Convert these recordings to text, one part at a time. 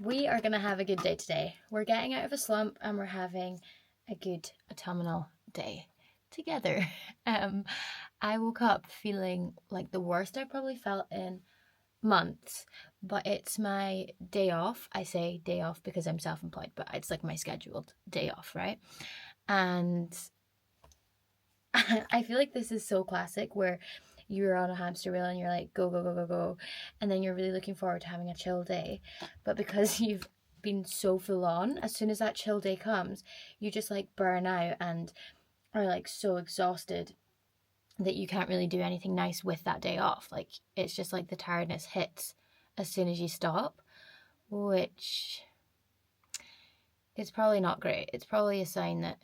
we are going to have a good day today. We're getting out of a slump and we're having a good autumnal day together. I woke up feeling like the worst I've probably felt in months, but it's my day off. I say day off because I'm self-employed, but it's like my scheduled day off, right? And I feel like this is so classic where you're on a hamster wheel and you're like go go go go go, and then you're really looking forward to having a chill day, but because you've been so full on, as soon as that chill day comes, you just like burn out and are like so exhausted that you can't really do anything nice with that day off. Like it's just like the tiredness hits as soon as you stop, which is probably not great. It's probably a sign that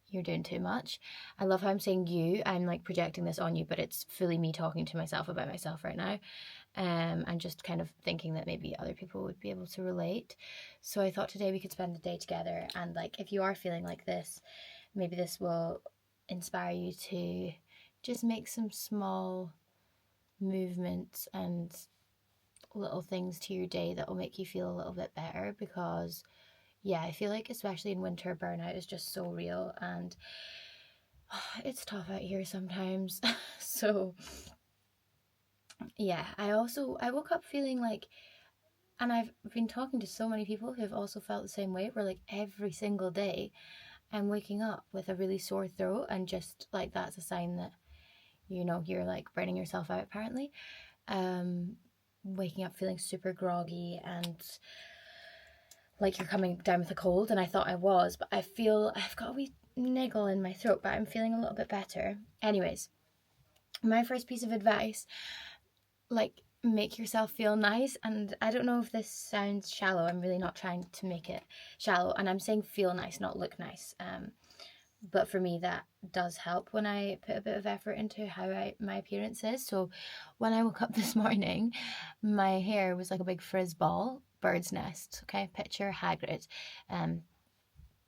you're doing too much. I love how I'm saying you. I'm like projecting this on you, but it's fully me talking to myself about myself right now. And just kind of thinking that maybe other people would be able to relate. So I thought today we could spend the day together, and like if you are feeling like this, maybe this will inspire you to just make some small movements and little things to your day that will make you feel a little bit better, because yeah, I feel like especially in winter, burnout is just so real, and it's tough out here sometimes. So yeah, I woke up feeling like, and I've been talking to so many people who have also felt the same way, where like every single day I'm waking up with a really sore throat, and just like that's a sign that, you know, you're like burning yourself out apparently. Waking up feeling super groggy and like you're coming down with a cold, and I thought I was, but I feel I've got a wee niggle in my throat, but I'm feeling a little bit better. Anyways, my first piece of advice, like make yourself feel nice. And I don't know if this sounds shallow. I'm really not trying to make it shallow, and I'm saying feel nice, not look nice. But for me, that does help when I put a bit of effort into how my appearance is. So when I woke up this morning, my hair was like a big frizz ball, bird's nest. Okay, picture Hagrid.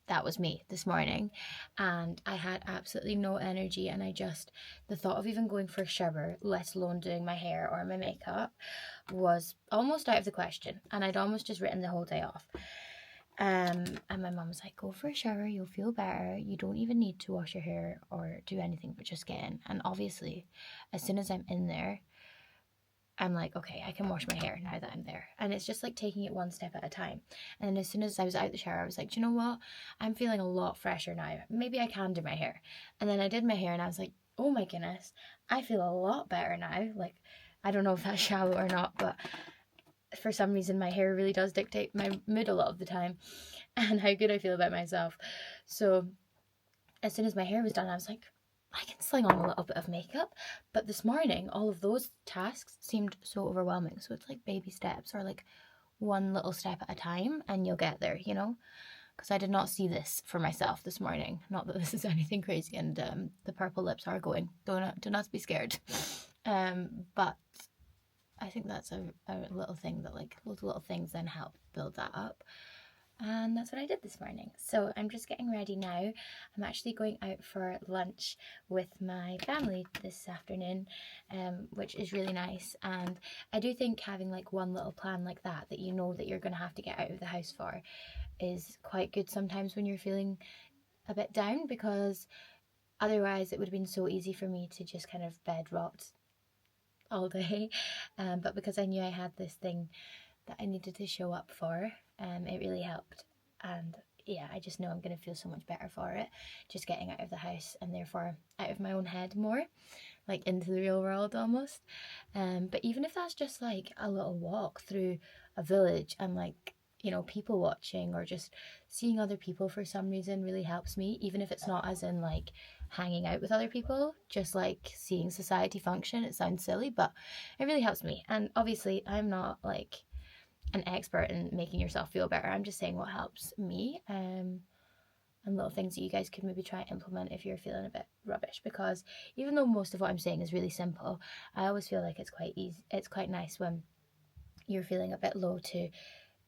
That was me this morning, and I had absolutely no energy, and the thought of even going for a shower, let alone doing my hair or my makeup, was almost out of the question, and I'd almost just written the whole day off. And my mum was like, go for a shower, you'll feel better, you don't even need to wash your hair or do anything, but just get in. And obviously as soon as I'm in there, I'm like, okay, I can wash my hair now that I'm there. And it's just like taking it one step at a time. And then as soon as I was out the shower, I was like, do you know what? I'm feeling a lot fresher now. Maybe I can do my hair. And then I did my hair and I was like, oh my goodness, I feel a lot better now. Like, I don't know if that's shallow or not, but for some reason my hair really does dictate my mood a lot of the time and how good I feel about myself. So as soon as my hair was done, I was like, I can sling on a little bit of makeup. But this morning, all of those tasks seemed so overwhelming. So it's like baby steps, or like one little step at a time, and you'll get there, you know? Because I did not see this for myself this morning. Not that this is anything crazy, and the purple lips are going. Do not be scared. But I think that's a little thing that, like, those little things then help build that up. And that's what I did this morning. So I'm just getting ready now. I'm actually going out for lunch with my family this afternoon, which is really nice. And I do think having like one little plan like that you know that you're going to have to get out of the house for, is quite good sometimes when you're feeling a bit down, because otherwise it would have been so easy for me to just kind of bed rot all day. But because I knew I had this thing that I needed to show up for, it really helped. And yeah, I just know I'm going to feel so much better for it, just getting out of the house, and therefore out of my own head more, like into the real world almost. But even if that's just like a little walk through a village, and like, you know, people watching or just seeing other people for some reason really helps me, even if it's not as in like hanging out with other people, just like seeing society function. It sounds silly, but it really helps me. And obviously I'm not like an expert in making yourself feel better. I'm just saying what helps me, and little things that you guys could maybe try and implement if you're feeling a bit rubbish. Because even though most of what I'm saying is really simple, I always feel like it's quite easy. It's quite nice when you're feeling a bit low to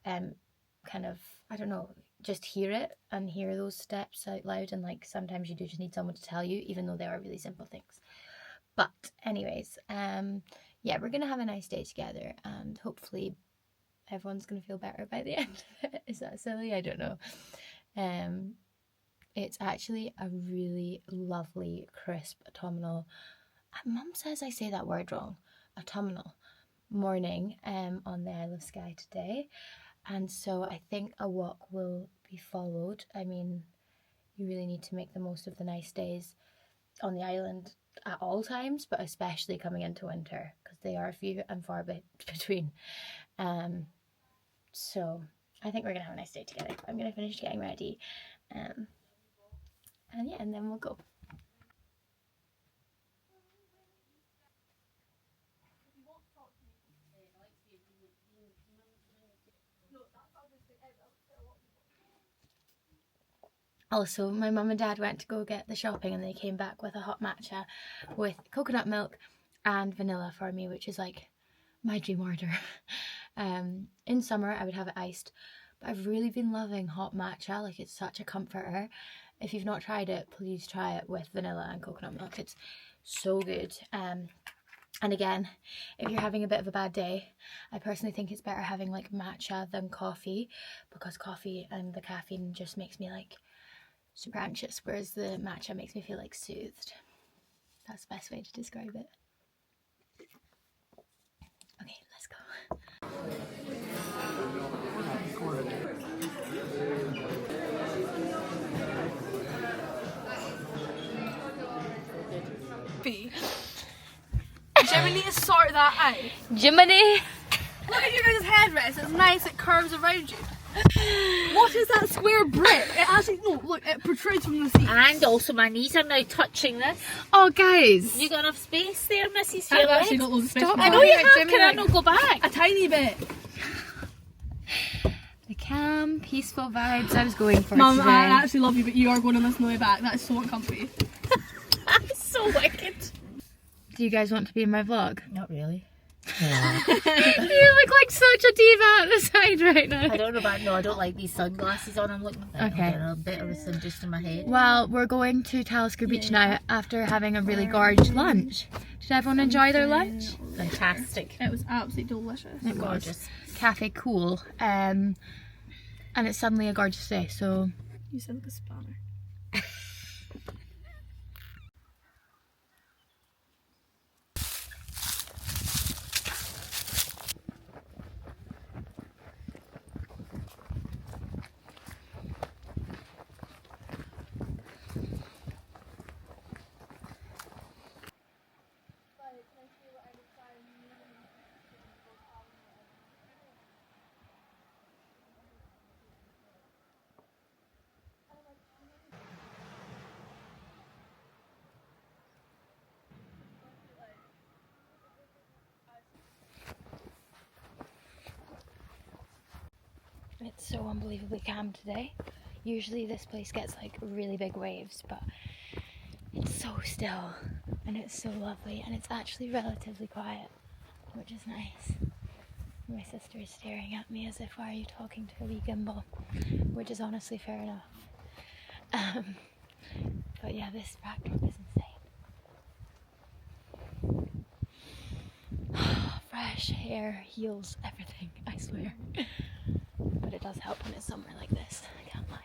kind of, I don't know, just hear it and hear those steps out loud. And like sometimes you do just need someone to tell you, even though they are really simple things. But anyways, yeah, we're gonna have a nice day together, and hopefully everyone's going to feel better by the end of it. Is that silly? I don't know. It's actually a really lovely, crisp, autumnal. Mum says I say that word wrong. Autumnal morning on the Isle of Skye today. And so I think a walk will be followed. I mean, you really need to make the most of the nice days on the island at all times, but especially coming into winter, because they are few and far between. So I think we're gonna have a nice day together. I'm gonna finish getting ready, and yeah, and then we'll go. Also, my mum and dad went to go get the shopping and they came back with a hot matcha with coconut milk and vanilla for me, which is like my dream order. In summer I would have it iced, but I've really been loving hot matcha. Like, it's such a comforter. If you've not tried it, please try it with vanilla and coconut milk. It's so good. And again, if you're having a bit of a bad day, I personally think it's better having like matcha than coffee, because coffee and the caffeine just makes me like super anxious, whereas the matcha makes me feel like soothed. That's the best way to describe it. Okay, let's go. Jimmy need to sort that out. Jiminy! Look at your guys' headrest, it's nice, it curves around you. What is that square brick? It actually, no, look, it protrudes from the seat. And also my knees are now touching this. Oh guys! You got enough space there, Mrs. I've actually got loads of space. I know you have, can I not go back? A tiny bit. The calm, peaceful vibes I was going for Mum, today. I actually love you, but you are going on this on the way back. That is so uncomfy. That's so wicked. Do you guys want to be in my vlog? Not really. You look like such a diva at the side right now. I don't know about, no, I don't like these sunglasses on. I'm looking at Okay. a bit of a sun just in my head. Well, we're going to Talisker Beach now after having a really gorgeous lunch. Did everyone enjoy their lunch? Fantastic. It was absolutely delicious. It was. Gorgeous. Cafe Cool. And it's suddenly a gorgeous day, so... You sound like a spanner. It's so unbelievably calm today. Usually this place gets like really big waves, but it's so still and it's so lovely, and it's actually relatively quiet, which is nice. My sister is staring at me as if, why are you talking to a wee gimbal? Which is honestly fair enough. But yeah, this backdrop is insane. Fresh air heals everything, I swear. But it does help when it's somewhere like this, I can't lie.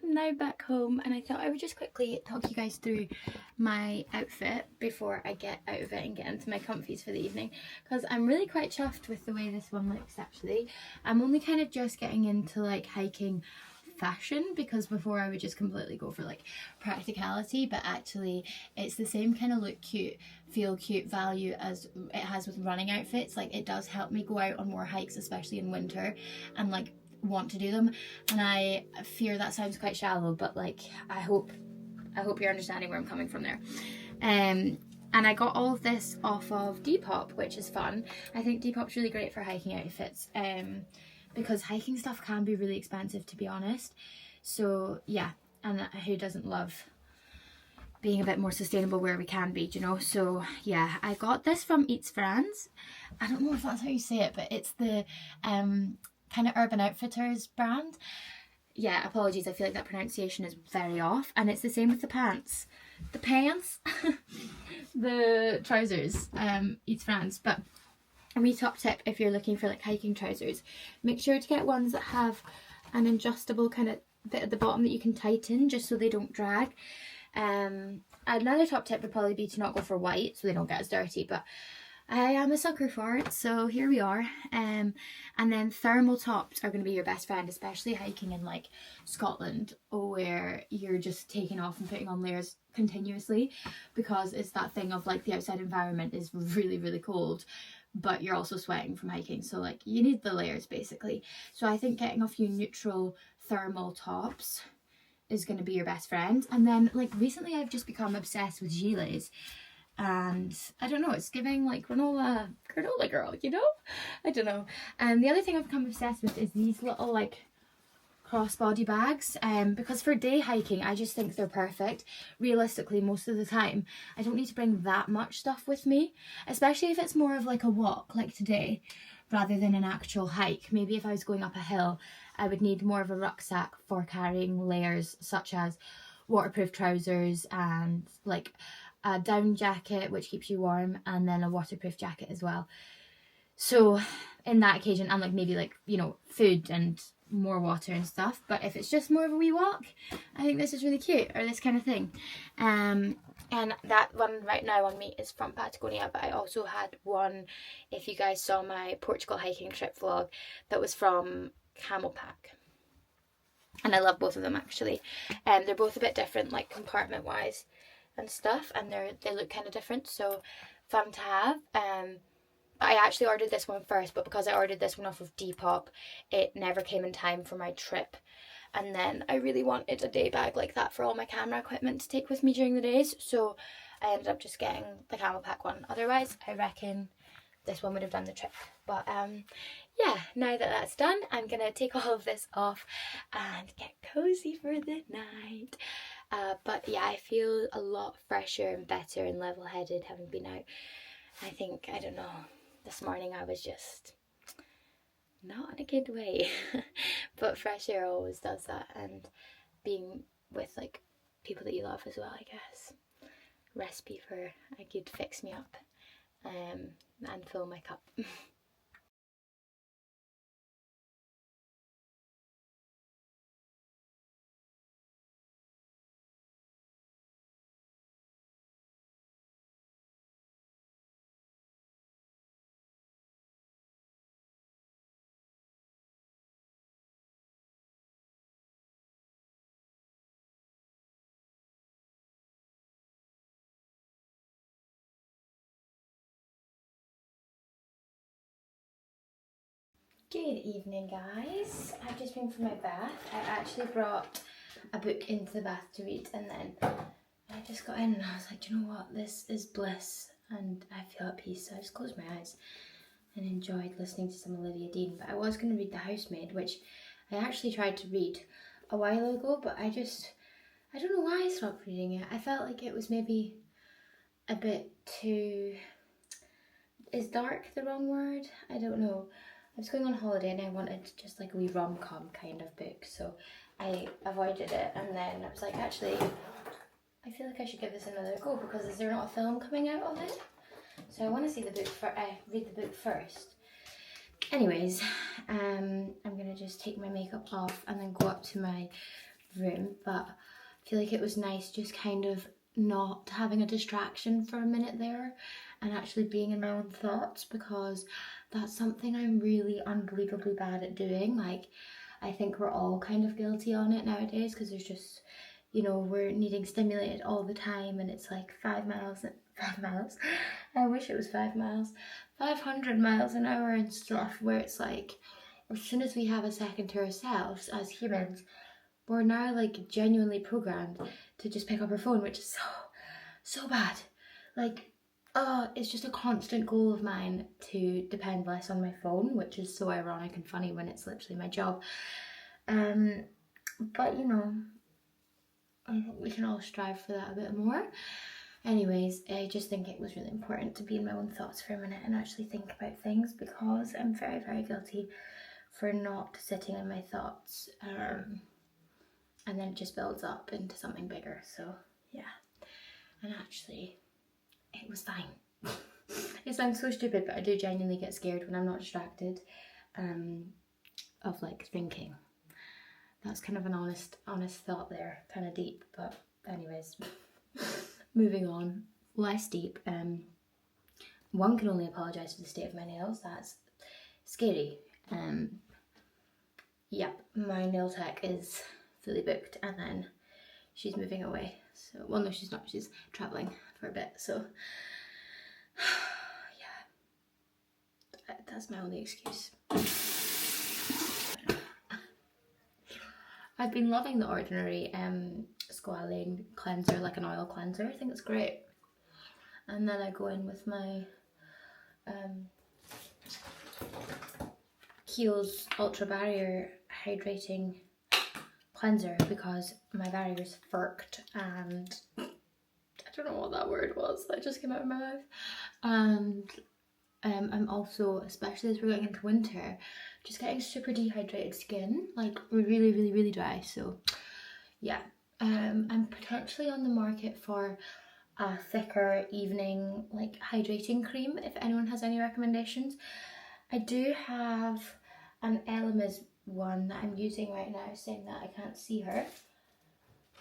Now back home, and I thought I would just quickly talk you guys through my outfit before I get out of it and get into my comfies for the evening, because I'm really quite chuffed with the way this one looks actually. I'm only kind of just getting into like hiking fashion, because before I would just completely go for like practicality, but actually it's the same kind of look cute, feel cute value as it has with running outfits. Like, it does help me go out on more hikes, especially in winter, and like want to do them. And I fear that sounds quite shallow, but like I hope you're understanding where I'm coming from there. And I got all of this off of Depop, which is fun. I think Depop's really great for hiking outfits, because hiking stuff can be really expensive, to be honest. So yeah, and who doesn't love being a bit more sustainable where we can be, you know? So yeah, I got this from Eats France. I don't know if that's how you say it, but it's the kind of Urban Outfitters brand. Yeah, apologies, I feel like that pronunciation is very off. And it's the same with the pants. the pants, the trousers, it's France. But a wee top tip if you're looking for like hiking trousers, make sure to get ones that have an adjustable kind of bit at the bottom that you can tighten just so they don't drag. Another top tip would probably be to not go for white so they don't get as dirty, but I am a sucker for it, so here we are. And then thermal tops are going to be your best friend, especially hiking in like Scotland, where you're just taking off and putting on layers continuously, because it's that thing of like the outside environment is really, really cold, but you're also sweating from hiking, so like you need the layers basically. So I think getting a few neutral thermal tops is going to be your best friend. And then like recently I've just become obsessed with gilets, and I don't know, it's giving like granola girl, you know? I don't know. And the other thing I've become obsessed with is these little like crossbody bags, because for day hiking I just think they're perfect. Realistically, most of the time I don't need to bring that much stuff with me, especially if it's more of like a walk like today rather than an actual hike. Maybe if I was going up a hill I would need more of a rucksack for carrying layers such as waterproof trousers and like a down jacket which keeps you warm, and then a waterproof jacket as well. So in that occasion, and like maybe like, you know, food and more water and stuff. But if it's just more of a wee walk, I think this is really cute, or this kind of thing. And that one right now on me is from Patagonia, but I also had one, if you guys saw my Portugal hiking trip vlog, that was from Camelback. And I love both of them actually. They're both a bit different, like compartment wise and stuff, and they look kind of different, so fun to have. I actually ordered this one first, but because I ordered this one off of Depop, it never came in time for my trip. And then I really wanted a day bag like that for all my camera equipment to take with me during the days, so I ended up just getting the Camelback one. Otherwise, I reckon this one would have done the trick. But yeah, now that that's done, I'm gonna take all of this off and get cozy for the night. But yeah, I feel a lot fresher and better and level-headed having been out. I think, I don't know, this morning I was just not in a good way. But fresh air always does that, and being with like people that you love as well, I guess. Recipe for a good fix me up and fill my cup. Good evening, guys. I've just been for my bath. I actually brought a book into the bath to read, and then I just got in and I was like, do you know what? This is bliss and I feel at peace. So I just closed my eyes and enjoyed listening to some Olivia Dean. But I was going to read The Housemaid, which I actually tried to read a while ago, but I don't know why I stopped reading it. I felt like it was maybe a bit too... Is dark the wrong word? I don't know. I was going on holiday and I wanted just like a wee rom-com kind of book, so I avoided it, and then I was like, actually, I feel like I should give this another go, because is there not a film coming out of it? So I want to see the book read the book first. Anyways, I'm gonna just take my makeup off and then go up to my room, but I feel like it was nice just kind of not having a distraction for a minute there and actually being in my own thoughts, because that's something I'm really unbelievably bad at doing. Like, I think we're all kind of guilty on it nowadays, because there's just, you know, we're needing stimulated all the time, and it's like 5 miles, I wish it was 5 miles, 500 miles an hour and stuff, where it's like, as soon as we have a second to ourselves as humans, we're now like genuinely programmed to just pick up our phone, which is so bad. Like, it's just a constant goal of mine to depend less on my phone, which is so ironic and funny when it's literally my job. But you know, I think we can all strive for that a bit more. Anyways, I just think it was really important to be in my own thoughts for a minute and actually think about things, because I'm very, very guilty for not sitting in my thoughts, and then it just builds up into something bigger. So yeah. and actually it was fine. It sounds so stupid, but I do genuinely get scared when I'm not distracted of like thinking. That's kind of an honest thought there, kind of deep, but anyways, moving on, less deep. One can only apologise for the state of my nails. That's scary. Yep, my nail tech is fully booked, and then she's moving away. So, well, no, she's not. She's travelling for a bit. So, yeah, that's my only excuse. I've been loving the Ordinary squalane cleanser, like an oil cleanser. I think it's great. And then I go in with my Kiehl's Ultra Barrier Hydrating Cleanser because my barrier's furked and I don't know what that word was that just came out of my mouth. And I'm also, especially as we're going into winter, just getting super dehydrated skin, like really, really, really dry. So yeah, I'm potentially on the market for a thicker evening like hydrating cream if anyone has any recommendations. I do have an Elemis one that I'm using right now, saying that I can't see her.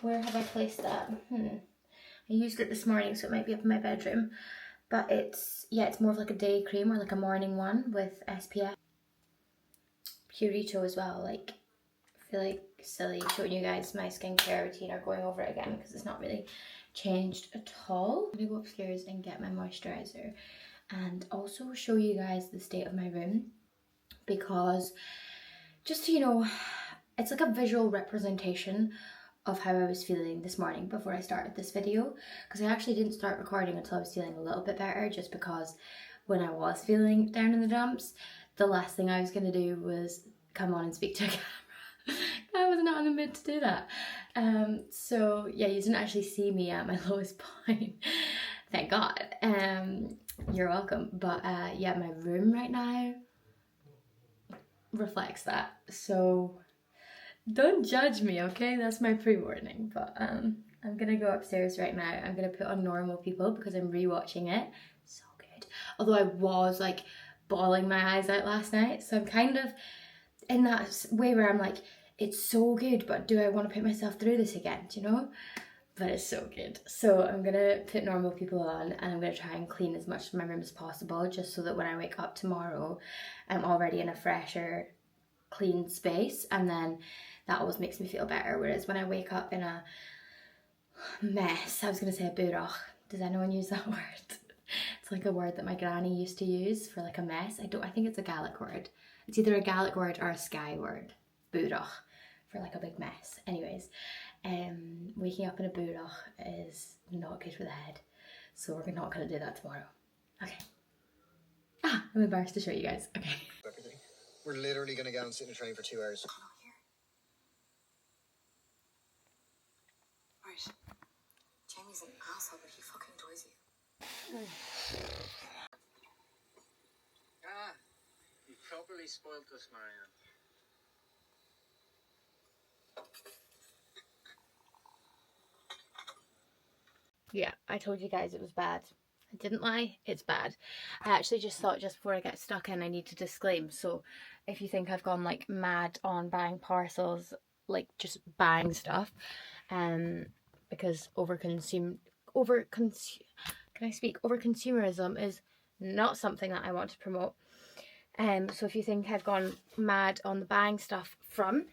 Where have I placed that? I used it this morning, so it might be up in my bedroom. But it's more of like a day cream or like a morning one with SPF. Purito as well. Like, I feel like silly showing you guys my skincare routine or going over it again because it's not really changed at all. I'm gonna go upstairs and get my moisturizer and also show you guys the state of my room, because just so you know, it's like a visual representation of how I was feeling this morning before I started this video, because I actually didn't start recording until I was feeling a little bit better, just because when I was feeling down in the dumps, the last thing I was going to do was come on and speak to a camera. I was not in the mood to do that. So yeah, you didn't actually see me at my lowest point. Thank God. You're welcome. But yeah, my room right now reflects that. So don't judge me, okay? That's my pre-warning. But I'm gonna go upstairs right now. I'm gonna put on Normal People because I'm rewatching it. So good. Although I was like bawling my eyes out last night, so I'm kind of in that way where I'm like, it's so good, but do I want to put myself through this again? Do you know? But it's so good. So I'm gonna put Normal People on, and I'm gonna try and clean as much of my room as possible, just so that when I wake up tomorrow, I'm already in a fresher, clean space, and then that always makes me feel better. Whereas when I wake up in a mess, I was gonna say a burach. Does anyone use that word? It's like a word that my granny used to use for like a mess. I think it's a Gaelic word. It's either a Gaelic word or a skye word. Burach, for like a big mess. Anyways, waking up in a burach is not good for the head. So we're not gonna do that tomorrow. Okay. I'm embarrassed to show you guys. Okay. We're literally gonna go and sit in a train for 2 hours. Right. Jamie's an asshole, but he fucking enjoys you. You properly spoilt us, Marianne. Yeah, I told you guys it was bad. I didn't lie, it's bad. I actually just thought just before I get stuck in, I need to disclaim. So if you think I've gone like mad on buying parcels, like just buying stuff, because overconsumerism is not something that I want to promote. So if you think I've gone mad on the buying stuff from,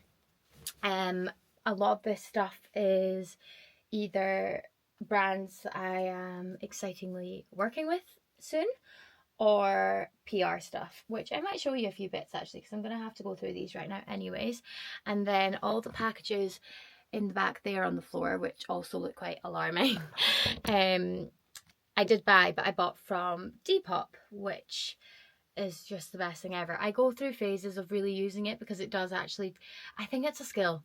a lot of this stuff is either brands that I am excitingly working with soon, or PR stuff, which I might show you a few bits actually, because I'm going to have to go through these right now anyways. And then all the packages in the back there on the floor, which also look quite alarming. I did buy, but I bought from Depop, which is just the best thing ever. I go through phases of really using it because it does actually, I think it's a skill.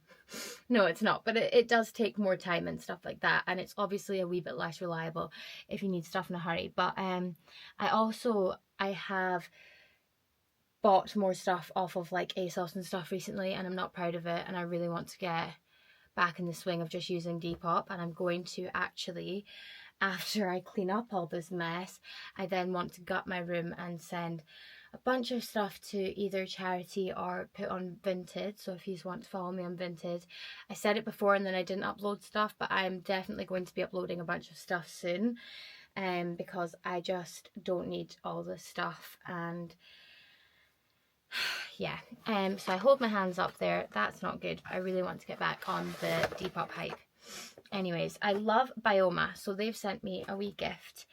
No, it's not, but it does take more time and stuff like that, and it's obviously a wee bit less reliable if you need stuff in a hurry. But I have bought more stuff off of like ASOS and stuff recently, and I'm not proud of it, and I really want to get back in the swing of just using Depop, and I'm going to actually after I clean up all this mess, I then want to gut my room and send a bunch of stuff to either charity or put on Vinted. So if you want to follow me on Vinted, I said it before and then I didn't upload stuff, but I'm definitely going to be uploading a bunch of stuff soon, because I just don't need all this stuff. And yeah, so I hold my hands up there. That's not good. I really want to get back on the Depop hype. Anyways, I love Bioma, so they've sent me a wee gift.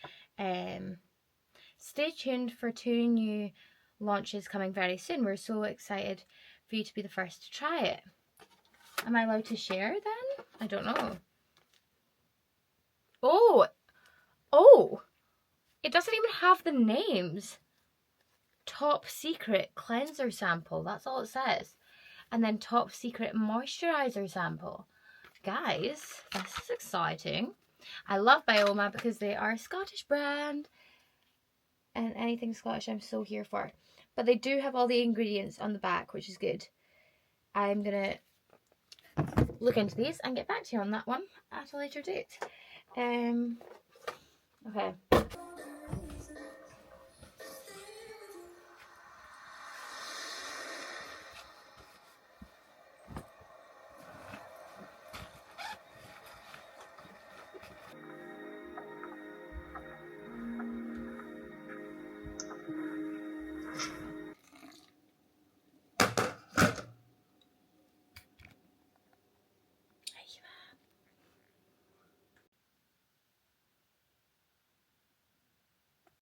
Stay tuned for 2 new launches coming very soon. We're so excited for you to be the first to try it. Am I allowed to share then? I don't know. Oh, it doesn't even have the names. Top secret cleanser sample, that's all it says. And then top secret moisturizer sample. Guys, this is exciting. I love Bioma because they are a Scottish brand, and anything Scottish I'm so here for. But they do have all the ingredients on the back, which is good. I'm gonna look into these and get back to you on that one at a later date. Okay.